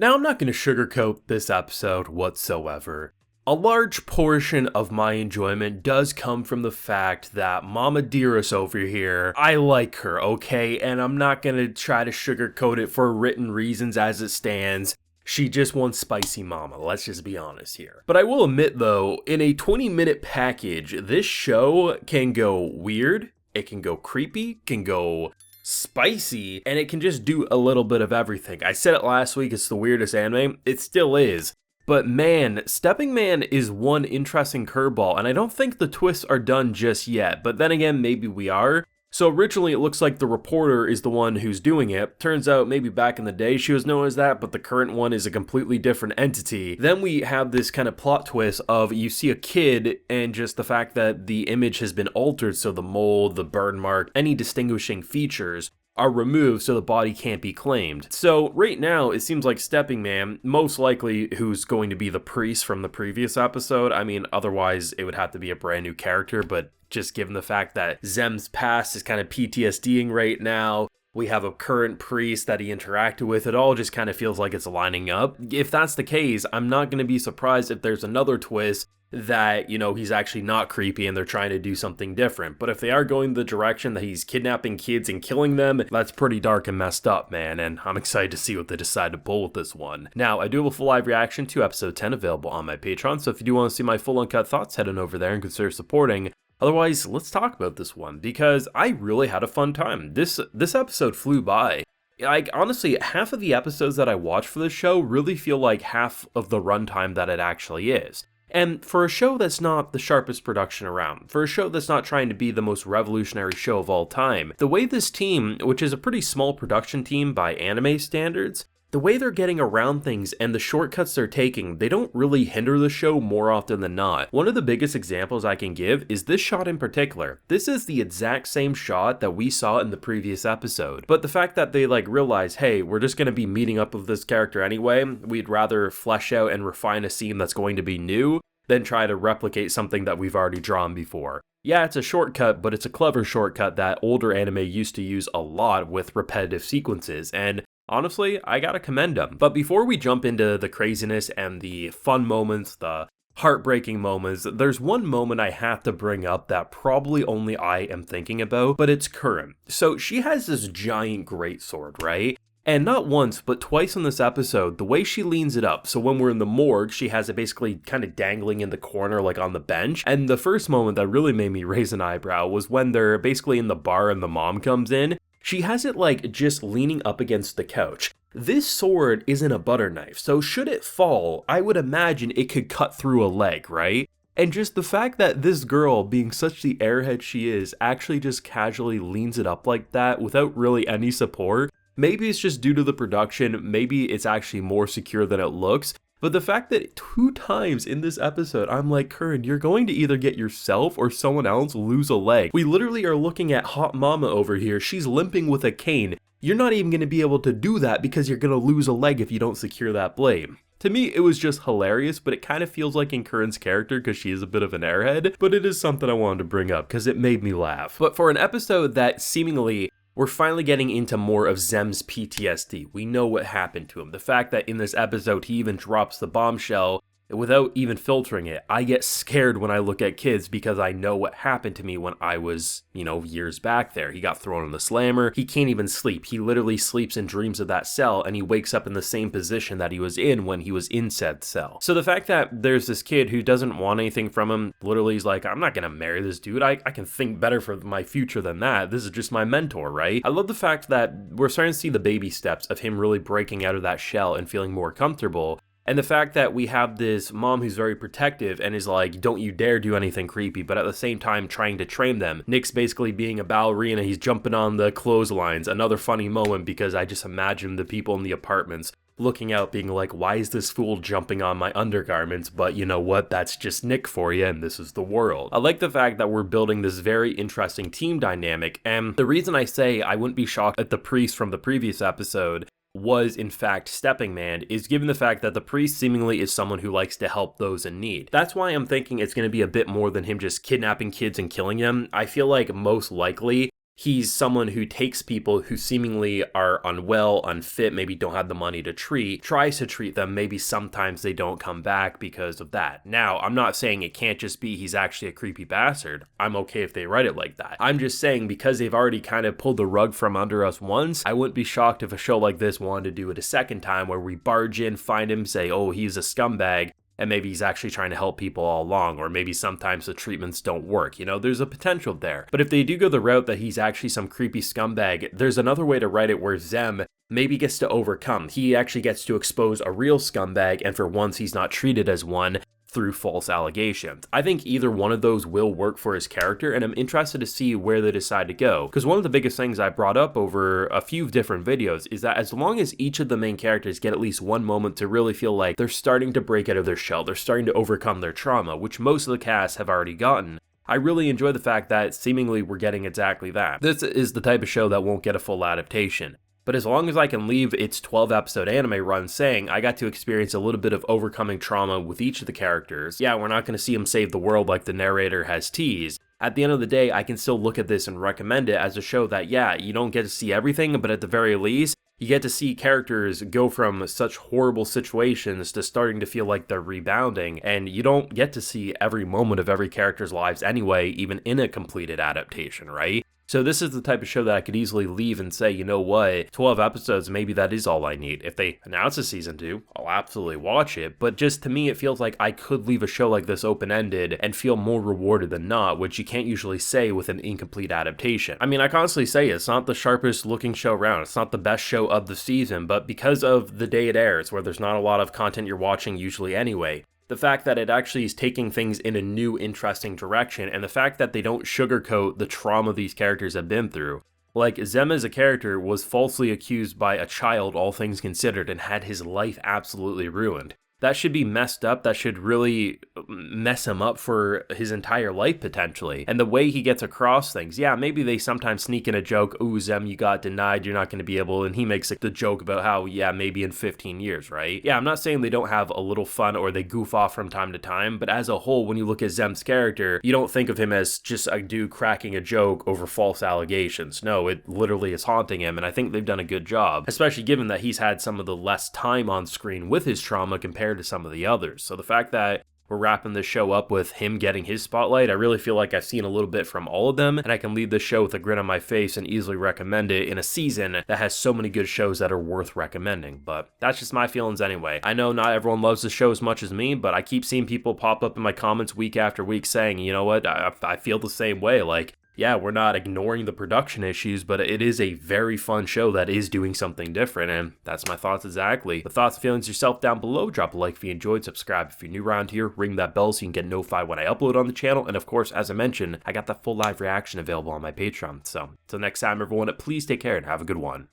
Now, I'm not going to sugarcoat this episode whatsoever. A large portion of my enjoyment does come from the fact that Mama Dearest over here, I like her, okay? And I'm not going to try to sugarcoat it for written reasons as it stands. She just wants spicy mama, let's just be honest here. But I will admit though, in a 20-minute package, this show can go weird, it can go creepy, can go spicy, and it can just do a little bit of everything. I said it last week, it's the weirdest anime. It still is. But man, Stepping Man is one interesting curveball, and I don't think the twists are done just yet, but then again, maybe we are. So originally it looks like the reporter is the one who's doing it. Turns out maybe back in the day she was known as that, but the current one is a completely different entity. Then we have this kind of plot twist of you see a kid and just the fact that the image has been altered, so the mold, the burn mark, any distinguishing features are removed so the body can't be claimed. So right now it seems like Stepping Man, most likely who's going to be the priest from the previous episode. I mean, otherwise it would have to be a brand new character, but just given the fact that Zem's past is kind of PTSDing right now, we have a current priest that he interacted with, it all just kind of feels like it's lining up. If that's the case, I'm not going to be surprised if there's another twist that, he's actually not creepy and they're trying to do something different. But if they are going the direction that he's kidnapping kids and killing them, that's pretty dark and messed up, man, and I'm excited to see what they decide to pull with this one. Now, I do have a full live reaction to episode 10 available on my Patreon, so if you do want to see my full uncut thoughts, head on over there and consider supporting. Otherwise, let's talk about this one, because I really had a fun time. This episode flew by. Like, honestly, half of the episodes that I watch for this show really feel like half of the runtime that it actually is. And for a show that's not the sharpest production around, for a show that's not trying to be the most revolutionary show of all time, the way this team, which is a pretty small production team by anime standards, the way they're getting around things and the shortcuts they're taking, they don't really hinder the show more often than not. One of the biggest examples I can give is this shot in particular. This is the exact same shot that we saw in the previous episode. But the fact that they realize, hey, we're just going to be meeting up with this character anyway, we'd rather flesh out and refine a scene that's going to be new than try to replicate something that we've already drawn before. Yeah, it's a shortcut, but it's a clever shortcut that older anime used to use a lot with repetitive sequences, and honestly, I gotta commend them. But before we jump into the craziness and the fun moments, the heartbreaking moments, there's one moment I have to bring up that probably only I am thinking about, but it's current. So she has this giant greatsword, right? And not once, but twice in this episode, the way she leans it up, so when we're in the morgue, she has it basically kind of dangling in the corner, like on the bench. And the first moment that really made me raise an eyebrow was when they're basically in the bar and the mom comes in. She has it just leaning up against the couch. This sword isn't a butter knife, so should it fall, I would imagine it could cut through a leg, right? And just the fact that this girl, being such the airhead she is, actually just casually leans it up like that without really any support. Maybe it's just due to the production, maybe it's actually more secure than it looks, but the fact that 2 times in this episode, I'm like, Curran, you're going to either get yourself or someone else lose a leg. We literally are looking at Hot Mama over here. She's limping with a cane. You're not even going to be able to do that because you're going to lose a leg if you don't secure that blade. To me, it was just hilarious, but it kind of feels like in Curran's character because she is a bit of an airhead, but it is something I wanted to bring up because it made me laugh. But for an episode that seemingly we're finally getting into more of Zem's PTSD. We know what happened to him. The fact that in this episode he even drops the bombshell without even filtering it. I get scared when I look at kids because I know what happened to me when I was, years back there. He got thrown in the slammer. He can't even sleep. He literally sleeps and dreams of that cell, and he wakes up in the same position that he was in when he was in said cell. So the fact that there's this kid who doesn't want anything from him, literally is like, I'm not gonna marry this dude. I can think better for my future than that. This is just my mentor, right? I love the fact that we're starting to see the baby steps of him really breaking out of that shell and feeling more comfortable. And the fact that we have this mom who's very protective and is like, don't you dare do anything creepy, but at the same time trying to train them. Nick's basically being a ballerina, he's jumping on the clotheslines. Another funny moment because I just imagine the people in the apartments looking out being like, why is this fool jumping on my undergarments? But you know what, that's just Nick for you, and this is the world. I like the fact that we're building this very interesting team dynamic, and the reason I say I wouldn't be shocked at the priest from the previous episode was in fact Stepping Man is given the fact that the priest seemingly is someone who likes to help those in need. That's why I'm thinking it's going to be a bit more than him just kidnapping kids and killing them. I feel like most likely he's someone who takes people who seemingly are unwell, unfit, maybe don't have the money to treat, tries to treat them, maybe sometimes they don't come back because of that. Now, I'm not saying it can't just be he's actually a creepy bastard. I'm okay if they write it like that. I'm just saying because they've already kind of pulled the rug from under us once, I wouldn't be shocked if a show like this wanted to do it a second time where we barge in, find him, say, oh, he's a scumbag, and maybe he's actually trying to help people all along, or maybe sometimes the treatments don't work. You know, there's a potential there. But if they do go the route that he's actually some creepy scumbag, there's another way to write it where Zem maybe gets to overcome. He actually gets to expose a real scumbag, and for once he's not treated as one through false allegations. I think either one of those will work for his character, and I'm interested to see where they decide to go. Because one of the biggest things I brought up over a few different videos is that as long as each of the main characters get at least one moment to really feel like they're starting to break out of their shell, they're starting to overcome their trauma, which most of the cast have already gotten, I really enjoy the fact that seemingly we're getting exactly that. This is the type of show that won't get a full adaptation. But as long as I can leave its 12-episode anime run saying I got to experience a little bit of overcoming trauma with each of the characters, yeah, we're not going to see them save the world like the narrator has teased. At the end of the day, I can still look at this and recommend it as a show that, yeah, you don't get to see everything, but at the very least, you get to see characters go from such horrible situations to starting to feel like they're rebounding, and you don't get to see every moment of every character's lives anyway, even in a completed adaptation, right? So this is the type of show that I could easily leave and say, you know what, 12 episodes, maybe that is all I need. If they announce a season 2, I'll absolutely watch it, but just to me, it feels like I could leave a show like this open-ended and feel more rewarded than not, which you can't usually say with an incomplete adaptation. I mean, I constantly say it's not the sharpest looking show around, it's not the best show of the season, but because of the day it airs, where there's not a lot of content you're watching usually anyway, the fact that it actually is taking things in a new, interesting direction, and the fact that they don't sugarcoat the trauma these characters have been through. Like, Zem as a character was falsely accused by a child, all things considered, and had his life absolutely ruined. That should be messed up, that should really mess him up for his entire life, potentially. And the way he gets across things, yeah, maybe they sometimes sneak in a joke, ooh, Zem, you got denied, you're not going to be able, and he makes the joke about how, yeah, maybe in 15 years, right? Yeah, I'm not saying they don't have a little fun or they goof off from time to time, but as a whole, when you look at Zem's character, you don't think of him as just a dude cracking a joke over false allegations. No, it literally is haunting him, and I think they've done a good job, especially given that he's had some of the less time on screen with his trauma compared to some of the others. So the fact that we're wrapping this show up with him getting his spotlight, I really feel like I've seen a little bit from all of them, and I can leave this show with a grin on my face and easily recommend it in a season that has so many good shows that are worth recommending. But that's just my feelings anyway. I know not everyone loves the show as much as me, but I keep seeing people pop up in my comments week after week saying, you know what, I feel the same way. Like, yeah, we're not ignoring the production issues, but it is a very fun show that is doing something different, and that's my thoughts exactly. The thoughts and feelings yourself down below. Drop a like if you enjoyed, subscribe if you're new around here, ring that bell so you can get notified when I upload on the channel, and of course, as I mentioned, I got that full live reaction available on my Patreon. So, until next time everyone, please take care and have a good one.